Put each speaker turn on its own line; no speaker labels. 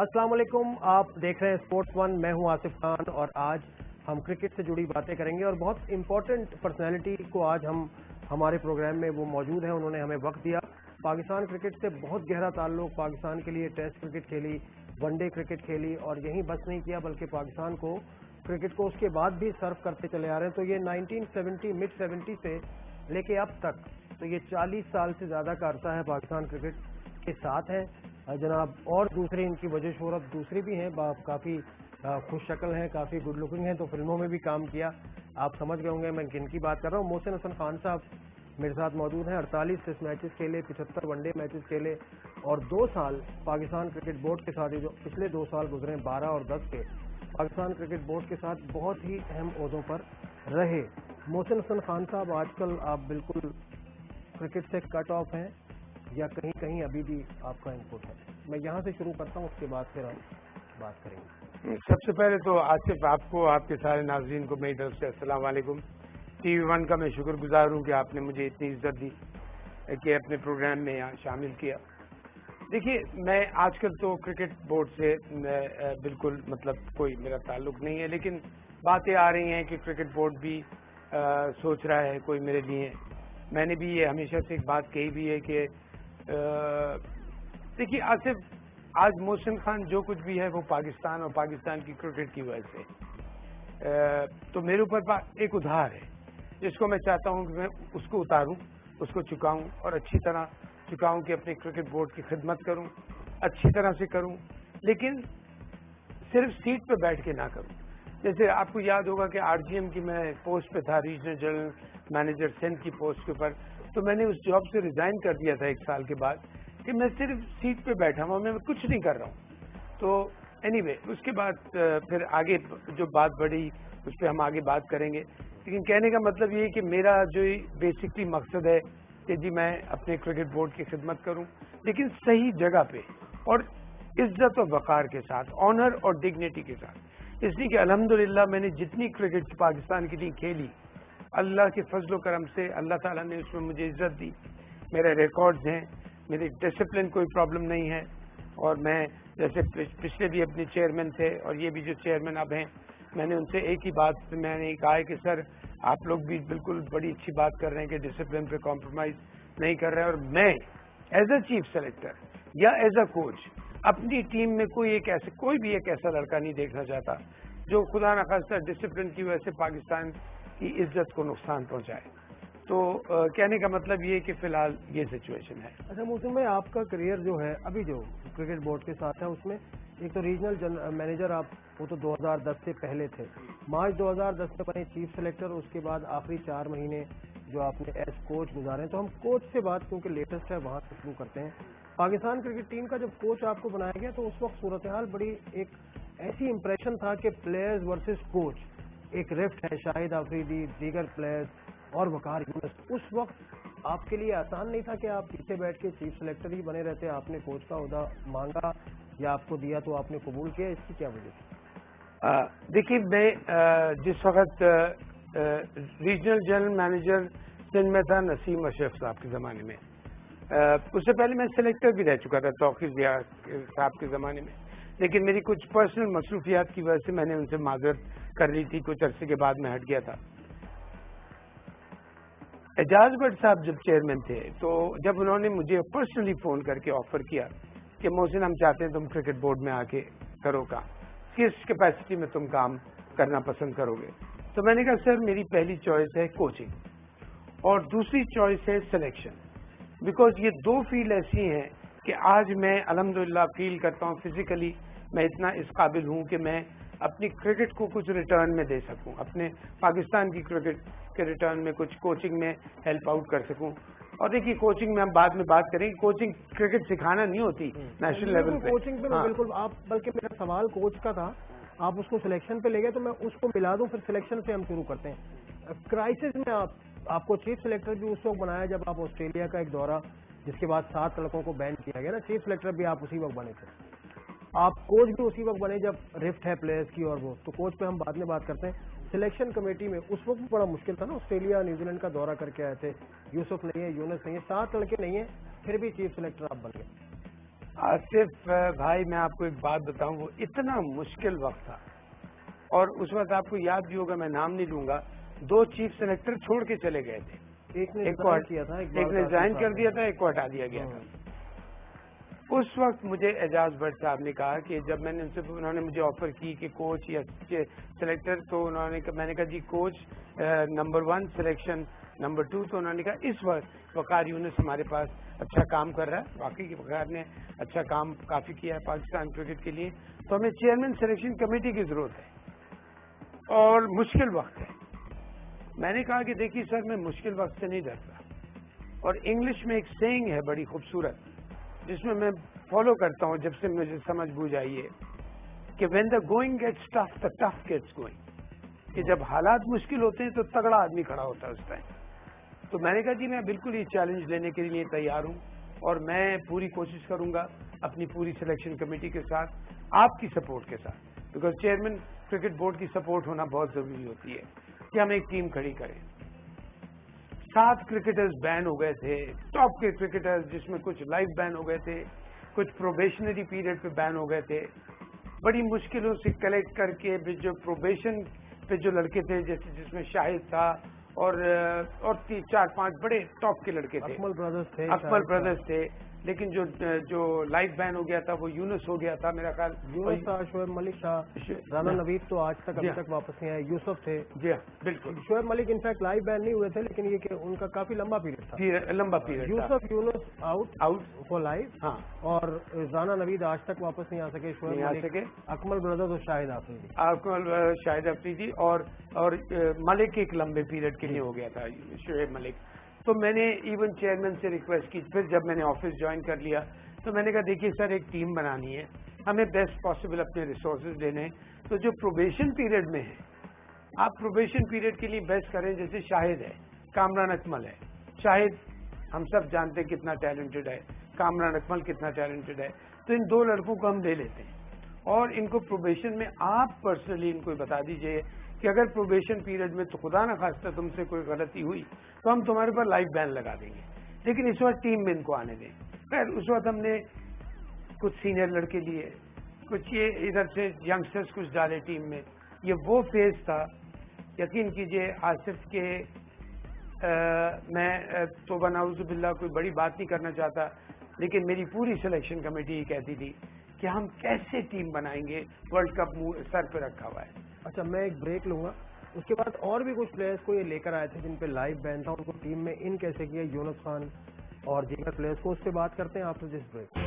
अस्सलाम वालेकुम, आप देख रहे हैं स्पोर्ट्स वन। मैं हूं आसिफ खान और आज हम क्रिकेट से जुड़ी बातें करेंगे और बहुत इंपॉर्टेंट पर्सनैलिटी को आज हम हमारे प्रोग्राम में वो मौजूद हैं। उन्होंने हमें वक्त दिया। पाकिस्तान क्रिकेट से बहुत गहरा ताल्लुक, पाकिस्तान के लिए टेस्ट क्रिकेट खेली, वनडे क्रिकेट खेली और यहीं बस नहीं किया बल्कि पाकिस्तान को क्रिकेट को उसके बाद भी सर्व करते चले आ रहे हैं। तो ये 1970 मिड 70 से लेके अब तक तो ये 40 साल से ज्यादा का अरसा है पाकिस्तान क्रिकेट के साथ है जनाब। और दूसरी इनकी वजह शोहरत दूसरी भी हैं, काफ़ी खुश शक्ल हैं, काफ़ी गुड लुकिंग हैं, तो फिल्मों में भी काम किया। आप समझ गए होंगे मैं किन की बात कर रहा हूँ। मोहसिन हसन खान साहब मेरे साथ मौजूद हैं। 48 टेस्ट मैचेस खेले, 75 वनडे मैचेस खेले और 2 साल पाकिस्तान क्रिकेट बोर्ड के साथ, जो पिछले 2 साल गुजरे 12 और 10 के, पाकिस्तान क्रिकेट बोर्ड के साथ बहुत ही अहम ओहदों पर रहे। मोहसिन हसन खान साहब, आजकल आप बिल्कुल क्रिकेट से कट ऑफ हैं या कहीं कहीं अभी भी आपका इनपुट है? मैं यहाँ से शुरू करता हूँ, उसके बाद फिर हम बात करेंगे।
सबसे पहले तो आसिफ, आपको, आपके सारे नाज़रीन को मेरी तरफ से अस्सलाम वालेकुम। TV वन का मैं शुक्रगुजार हूँ कि आपने मुझे इतनी इज्जत दी कि अपने प्रोग्राम में यहाँ शामिल किया। देखिए, मैं आजकल तो क्रिकेट बोर्ड से बिल्कुल कोई मेरा ताल्लुक नहीं है, लेकिन बातें आ रही हैं कि क्रिकेट बोर्ड भी सोच रहा है कोई मेरे लिए। मैंने भी ये हमेशा से एक बात कही भी है कि देखिए आसिफ, आज मोहसिन खान जो कुछ भी है वो पाकिस्तान और पाकिस्तान की क्रिकेट की वजह से। तो मेरे ऊपर एक उधार है जिसको मैं चाहता हूं कि मैं उसको उतारूं, उसको चुकाऊं और अच्छी तरह चुकाऊं कि अपने क्रिकेट बोर्ड की खिदमत करूं, अच्छी तरह से करूं, लेकिन सिर्फ सीट पे बैठ के ना करूं। जैसे आपको याद होगा कि RGM की मैं पोस्ट पे था, रीजनल जनरल मैनेजर सिंध की पोस्ट के ऊपर, तो मैंने उस जॉब से रिजाइन कर दिया था 1 साल के बाद कि मैं सिर्फ सीट पे बैठा हूं, मैं कुछ नहीं कर रहा हूं। तो एनीवे, उसके बाद फिर आगे जो बात बढ़ी उस पर हम आगे बात करेंगे, लेकिन कहने का मतलब ये है कि मेरा जो बेसिकली मकसद है कि जी मैं अपने क्रिकेट बोर्ड की खिदमत करूं, लेकिन सही जगह पे और इज्जत और वकार के साथ, ऑनर और डिग्निटी के साथ। इसलिए कि अल्हम्दुलिल्लाह मैंने जितनी क्रिकेट पाकिस्तान के लिए खेली, अल्लाह के फजलो करम से अल्लाह ताला ने उसमें मुझे इज्जत दी। मेरे रिकॉर्ड्स हैं, मेरी डिसिप्लिन कोई प्रॉब्लम नहीं है। और मैं जैसे पिछले भी अपने चेयरमैन थे और ये भी जो चेयरमैन अब हैं, मैंने उनसे एक ही बात मैंने कहा है कि सर आप लोग भी बिल्कुल बड़ी अच्छी बात कर रहे हैं कि डिसिप्लिन पे कॉम्प्रोमाइज नहीं कर रहे हैं, और मैं एज अ चीफ सेलेक्टर या एज अ कोच अपनी टीम में कोई भी एक ऐसा लड़का नहीं देखना चाहता जो खुदा न खास्ता डिसिप्लिन की वजह से पाकिस्तान की इज्जत को नुकसान पहुंचाए। तो कहने का मतलब ये कि फिलहाल ये सिचुएशन है।
अच्छा मोहसिन भाई, आपका करियर जो है अभी जो क्रिकेट बोर्ड के साथ है, उसमें एक तो रीजनल मैनेजर आप, वो तो 2010 से पहले थे, मार्च 2010 में बने चीफ सेलेक्टर, उसके बाद आखिरी 4 महीने जो आपने एज कोच गुजारे। तो हम कोच से बात, क्योंकि लेटेस्ट है, वहां से शुरू करते हैं। पाकिस्तान क्रिकेट टीम का जब कोच आपको बनाया गया तो उस वक्त सूरत हाल बड़ी एक ऐसी इंप्रेशन था कि प्लेयर्स वर्सेस कोच, एक रिफ्ट है, शाहिद आफरीदी, दीगर प्लेयर्स और वकार यूनुस। उस वक्त आपके लिए आसान नहीं था कि आप पीछे बैठ के चीफ सेलेक्टर ही बने रहते? आपने कोच का ओहदा मांगा या आपको दिया तो आपने कबूल किया? इसकी क्या वजह थी?
देखिए, मैं जिस वक्त रीजनल जनरल मैनेजर सिंध में था नसीम अशरफ साहब के ज़माने में, उससे पहले मैं सेलेक्टर भी रह चुका था तौकीर ज़िया साहब के ज़माने में, लेकिन मेरी कुछ पर्सनल मसरूफियात की वजह से मैंने उनसे माजरत कर ली थी। कुछ अरसे के बाद मैं हट गया था। एजाज भट्ट साहब जब चेयरमैन थे, तो जब उन्होंने मुझे पर्सनली फ़ोन करके ऑफर किया कि मोहसिन हम चाहते हैं तुम क्रिकेट बोर्ड में आके करो काम, किस कैपेसिटी में तुम काम करना पसंद करोगे, तो मैंने कहा सर मेरी पहली चॉइस है कोचिंग और दूसरी चॉइस है सिलेक्शन, बिकॉज ये 2 फील्ड ऐसी हैं कि आज मैं अल्हम्दुलिल्लाह फील करता हूँ फिजिकली मैं इतना इस काबिल हूँ कि मैं अपनी क्रिकेट को कुछ रिटर्न में दे सकूं, अपने पाकिस्तान की क्रिकेट के रिटर्न में कुछ कोचिंग में हेल्प आउट कर सकूं। और देखिए, कोचिंग में हम बाद में बात करेंगे, कोचिंग क्रिकेट सिखाना नहीं होती नेशनल लेवल पे।
कोचिंग पे मैं बिल्कुल, आप, बल्कि मेरा सवाल कोच का था, आप उसको सिलेक्शन पे ले गए तो मैं उसको मिला दूं, फिर सिलेक्शन से हम शुरू करते हैं। क्राइसिस में आपको चीफ सेलेक्टर भी उस वक्त बनाया जब आप ऑस्ट्रेलिया का एक दौरा, जिसके बाद 7 लड़कों को बैन किया गया ना, चीफ सेलेक्टर भी आप उसी वक्त बने थे, आप कोच भी उसी वक्त बने जब रिफ्ट है प्लेयर्स की, और वो तो कोच पे हम बाद में बात करते हैं। सिलेक्शन कमेटी में उस वक्त बड़ा मुश्किल था ना, ऑस्ट्रेलिया न्यूजीलैंड का दौरा करके आए थे, यूसुफ नहीं है, यूनुस नहीं है, 7 लड़के नहीं है, फिर भी चीफ सेलेक्टर आप बन गए।
آصف بھائی میں آپ کو ایک بات بتاؤں، وہ اتنا مشکل وقت تھا، اور اس وقت آپ کو یاد بھی ہوگا، میں نام نہیں لوں گا، 2 چیف سلیکٹر چھوڑ کے چلے گئے تھے. ایک نے ریزائن کر دیا تھا، ایک کو ہٹا دیا گیا تھا. اس وقت مجھے اعجاز بٹ صاحب نے کہا کہ جب میں نے انہوں نے مجھے آفر کی کہ کوچ یا سلیکٹر، تو میں نے کہا جی کوچ نمبر 1 سلیکشن نمبر 2. تو انہوں نے کہا اس وقت وقار یونس ہمارے پاس اچھا کام کر رہا ہے، واقعی کی وقار نے اچھا کام کافی کیا ہے پاکستان کرکٹ کے لیے، تو ہمیں چیئرمین سلیکشن کمیٹی کی ضرورت ہے اور مشکل وقت ہے. میں نے کہا کہ دیکھیے سر، میں مشکل وقت سے نہیں ڈرتا، اور انگلش میں ایک سیئنگ ہے بڑی خوبصورت جس میں فالو کرتا ہوں جب سے مجھے سمجھ بوجھ آئی ہے کہ when the going gets tough the tough gets going, کہ جب حالات مشکل ہوتے ہیں تو تگڑا آدمی کھڑا ہوتا ہے اس ٹائم. تو میں نے کہا جی میں بالکل یہ چیلنج لینے کے لیے تیار ہوں، اور میں پوری کوشش کروں گا اپنی پوری سلیکشن کمیٹی کے ساتھ، آپ کی سپورٹ کے ساتھ، بیکاز چیئرمین کرکٹ بورڈ کی سپورٹ ہونا بہت ضروری ہوتی ہے کہ ہم ایک ٹیم کھڑی کریں. 7 کرکٹرز بین ہو گئے تھے، ٹاپ کے کرکٹرز، جس میں کچھ لائف بین ہو گئے تھے، کچھ پروبیشنری پیریڈ پہ بین ہو گئے تھے. بڑی مشکلوں سے کلیکٹ کر کے جو پروبیشن پہ جو لڑکے تھے، جس میں شاہد تھا اور 4-5 بڑے ٹاپ کے لڑکے تھے، اکمل بردرز تھے، لیکن جو لائف بین ہو گیا تھا وہ یونس ہو گیا تھا میرا خیال.
یونس تھا، شعیب ملک تھا، رانا نوید تو آج تک ابھی تک واپس نہیں آئے، یوسف تھے.
جی ہاں بالکل.
شعیب ملک انفیکٹ لائف بین نہیں ہوئے تھے، لیکن یہ کہ ان کا کافی لمبا پیریڈ تھا.
لمبا period.
Yousuf Younis out for life.
ہاں.
اور رانا نوید آج تک واپس نہیں آ سکے. شعیب ملک، اکمل بردرز اور شاہد آفریدی.
اکمل شاہد آفریدی اور ملک ایک لمبے پیریڈ کے لیے ہو گیا تھا شعیب ملک. تو میں نے ایون چیئرمین سے ریکویسٹ کی. پھر جب میں نے آفس جوائن کر لیا تو میں نے کہا دیکھیے سر، ایک ٹیم بنانی ہے، ہمیں بیسٹ پاسبل اپنے ریسورسز دینے ہیں. تو جو پروبیشن پیریڈ میں ہے، آپ پروبیشن پیریڈ کے لیے بیسٹ کریں. جیسے شاہد ہے، کامران اکمل ہے. شاہد ہم سب جانتے ہیں کتنا ٹیلنٹڈ ہے، کامران اکمل کتنا ٹیلنٹڈ ہے. تو ان 2 لڑکوں کو ہم لے لیتے ہیں، اور ان کو پروبیشن میں آپ پرسنلی ان کو بتا دیجئے کہ اگر پروبیشن پیریڈ میں تو خدا نہ خواستہ تم سے کوئی غلطی ہوئی تو ہم تمہارے پر لائف بین لگا دیں گے، لیکن اس وقت ٹیم میں ان کو آنے دیں. خیر اس وقت ہم نے کچھ سینئر لڑکے لیے، کچھ یہ ادھر سے ینگسٹرز کچھ ڈالے ٹیم میں. یہ وہ فیز تھا، یقین کیجئے آصف کے میں توبہ نعوذ باللہ کوئی بڑی بات نہیں کرنا چاہتا، لیکن میری پوری سلیکشن کمیٹی یہ کہتی تھی کہ ہم کیسے ٹیم بنائیں گے، ورلڈ کپ سر پہ رکھا ہوا ہے.
اچھا میں ایک بریک لوں گا، اس کے بعد اور بھی کچھ پلیئرز کو یہ لے کر آئے تھے جن پہ لائف بین تھا، ان کو ٹیم میں ان کیسے کیا، یونس خان اور دیگر پلیئرز کو، اس پہ بات کرتے ہیں آپ سے. جس بریک